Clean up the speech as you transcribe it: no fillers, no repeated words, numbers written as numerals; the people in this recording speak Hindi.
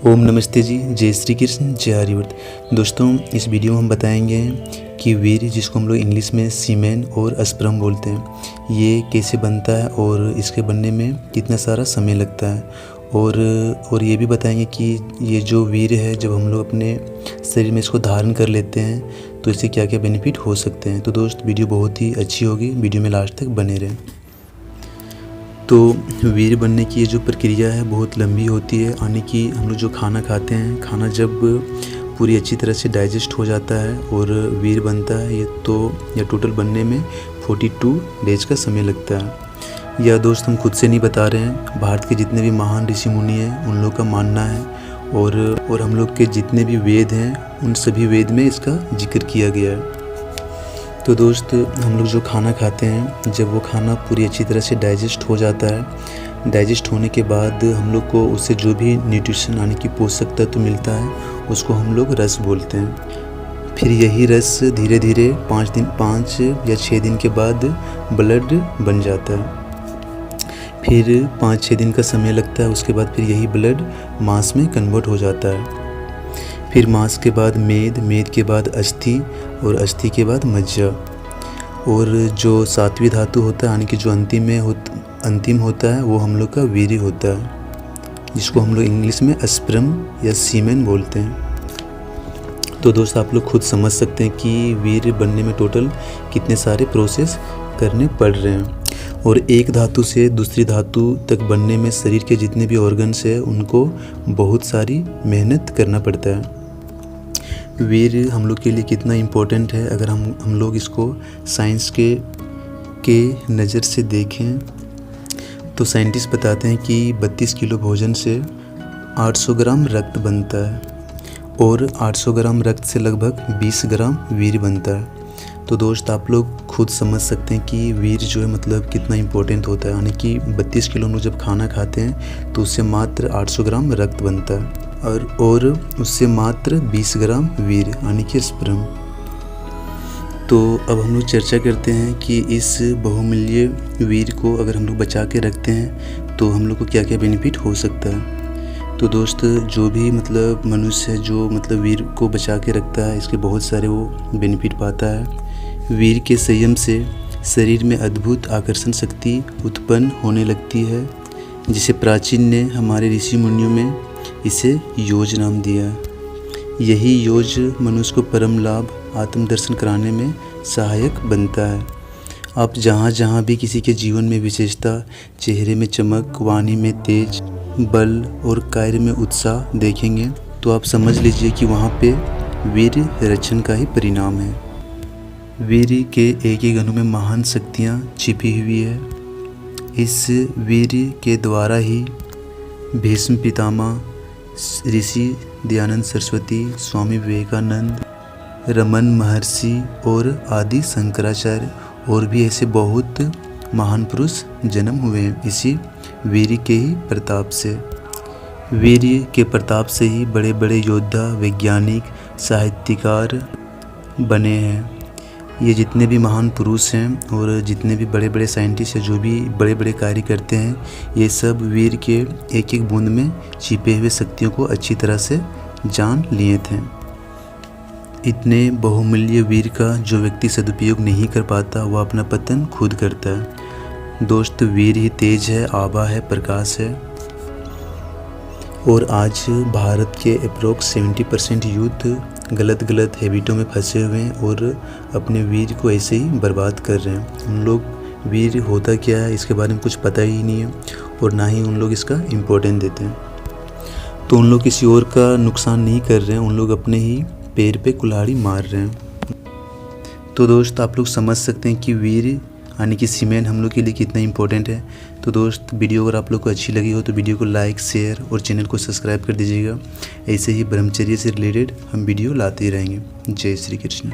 ओम नमस्ते जी, जय श्री कृष्ण, जय हरिवत। दोस्तों, इस वीडियो में हम बताएंगे कि वीर्य, जिसको हम लोग इंग्लिश में सीमेन और स्पर्म बोलते हैं, ये कैसे बनता है और इसके बनने में कितना सारा समय लगता है। और ये भी बताएंगे कि ये जो वीर्य है, जब हम लोग अपने शरीर में इसको धारण कर लेते हैं तो इससे क्या क्या बेनिफिट हो सकते हैं। तो दोस्त, वीडियो बहुत ही अच्छी होगी, वीडियो में लास्ट तक बने रहें। तो वीर्य बनने की ये जो प्रक्रिया है बहुत लंबी होती है, यानी कि हम लोग जो खाना खाते हैं, खाना जब पूरी अच्छी तरह से डाइजेस्ट हो जाता है और वीर्य बनता है, ये टोटल बनने में 42 डेज का समय लगता है। यह दोस्त हम खुद से नहीं बता रहे हैं, भारत के जितने भी महान ऋषि मुनि हैं उन लोग का मानना है। और हम लोग के जितने भी वेद हैं उन सभी वेद में इसका जिक्र किया गया है। तो दोस्त, हम लोग जो खाना खाते हैं, जब वो खाना पूरी अच्छी तरह से डाइजेस्ट हो जाता है, डाइजेस्ट होने के बाद हम लोग को उससे जो भी न्यूट्रिशन यानी कि पोषक तत्व मिलता है उसको हम लोग रस बोलते हैं। फिर यही रस धीरे धीरे 5 या 6 दिन के बाद ब्लड बन जाता है। फिर 5-6 दिन का समय लगता है, उसके बाद फिर यही ब्लड मांस में कन्वर्ट हो जाता है। फिर मांस के बाद मेद के बाद अस्थि और अस्थि के बाद मज्जा। और जो 7वीं धातु होता है, यानी कि जो अंतिम होता है, वो हम लोग का वीर्य होता है, जिसको हम लोग इंग्लिश में स्पर्म या सीमेन बोलते हैं। तो दोस्त, आप लोग खुद समझ सकते हैं कि वीर्य बनने में टोटल कितने सारे प्रोसेस करने पड़ रहे हैं। और एक धातु से दूसरी धातु तक बनने में शरीर के जितने भी ऑर्गन्स हैं उनको बहुत सारी मेहनत करना पड़ता है। वीर्य हम लोग के लिए कितना इम्पोर्टेंट है, अगर हम लोग इसको साइंस के नज़र से देखें तो साइंटिस्ट बताते हैं कि 32 किलो भोजन से 800 ग्राम रक्त बनता है और 800 ग्राम रक्त से लगभग 20 ग्राम वीर्य बनता है। तो दोस्त, आप लोग खुद समझ सकते हैं कि वीर्य जो है मतलब कितना इम्पोर्टेंट होता है। यानी कि 32 किलो लोग जब खाना खाते हैं तो उससे मात्र 800 ग्राम रक्त बनता है और उससे मात्र 20 ग्राम वीर्य यानी कि स्पर्म। तो अब हम लोग चर्चा करते हैं कि इस बहुमूल्य वीर्य को अगर हम लोग बचा के रखते हैं तो हम लोग को क्या क्या बेनिफिट हो सकता है। तो दोस्त, जो भी मतलब मनुष्य है जो मतलब वीर्य को बचा के रखता है, इसके बहुत सारे वो बेनिफिट पाता है। वीर्य के संयम से शरीर में अद्भुत आकर्षण शक्ति उत्पन्न होने लगती है, जिसे प्राचीन ने हमारे ऋषि मुनियों में इसे योज नाम दिया। यही योज मनुष्य को परम लाभ आत्मदर्शन कराने में सहायक बनता है। आप जहाँ जहाँ भी किसी के जीवन में विशेषता, चेहरे में चमक, वाणी में तेज, बल और कार्य में उत्साह देखेंगे तो आप समझ लीजिए कि वहाँ पे वीर्य रचन का ही परिणाम है। वीर्य के एक एक अणु में महान शक्तियाँ छिपी हुई है। इस वीर्य के द्वारा ही भीष्म पितामह, ऋषि दयानंद सरस्वती, स्वामी विवेकानंद, रमन महर्षि और आदि शंकराचार्य और भी ऐसे बहुत महान पुरुष जन्म हुए हैं इसी वीर्य के ही प्रताप से। वीर्य के प्रताप से ही बड़े बड़े योद्धा, वैज्ञानिक, साहित्यकार बने हैं। ये जितने भी महान पुरुष हैं और जितने भी बड़े बड़े साइंटिस्ट हैं, जो भी बड़े बड़े कार्य करते हैं, ये सब वीर्य के एक एक बूंद में छिपे हुए शक्तियों को अच्छी तरह से जान लिए थे। इतने बहुमूल्य वीर्य का जो व्यक्ति सदुपयोग नहीं कर पाता, वह अपना पतन खुद करता है। दोस्त, वीर्य ही तेज है, आभा है, प्रकाश है। और आज भारत के अप्रोक्स 70% यूथ गलत हैबिटों में फंसे हुए हैं और अपने वीर्य को ऐसे ही बर्बाद कर रहे हैं। उन लोग वीर्य होता क्या है इसके बारे में कुछ पता ही नहीं है और ना ही उन लोग इसका इम्पोर्टेंस देते हैं। तो उन लोग किसी और का नुकसान नहीं कर रहे हैं, उन लोग अपने ही पैर पे कुल्हाड़ी मार रहे हैं। तो दोस्त, आप लोग समझ सकते हैं कि वीर्य यानी कि सीमेन हम लोग के लिए कितना इम्पोर्टेंट है। तो दोस्त, वीडियो अगर आप लोग को अच्छी लगी हो तो वीडियो को लाइक, शेयर और चैनल को सब्सक्राइब कर दीजिएगा। ऐसे ही ब्रह्मचर्य से रिलेटेड हम वीडियो लाते ही रहेंगे। जय श्री कृष्ण।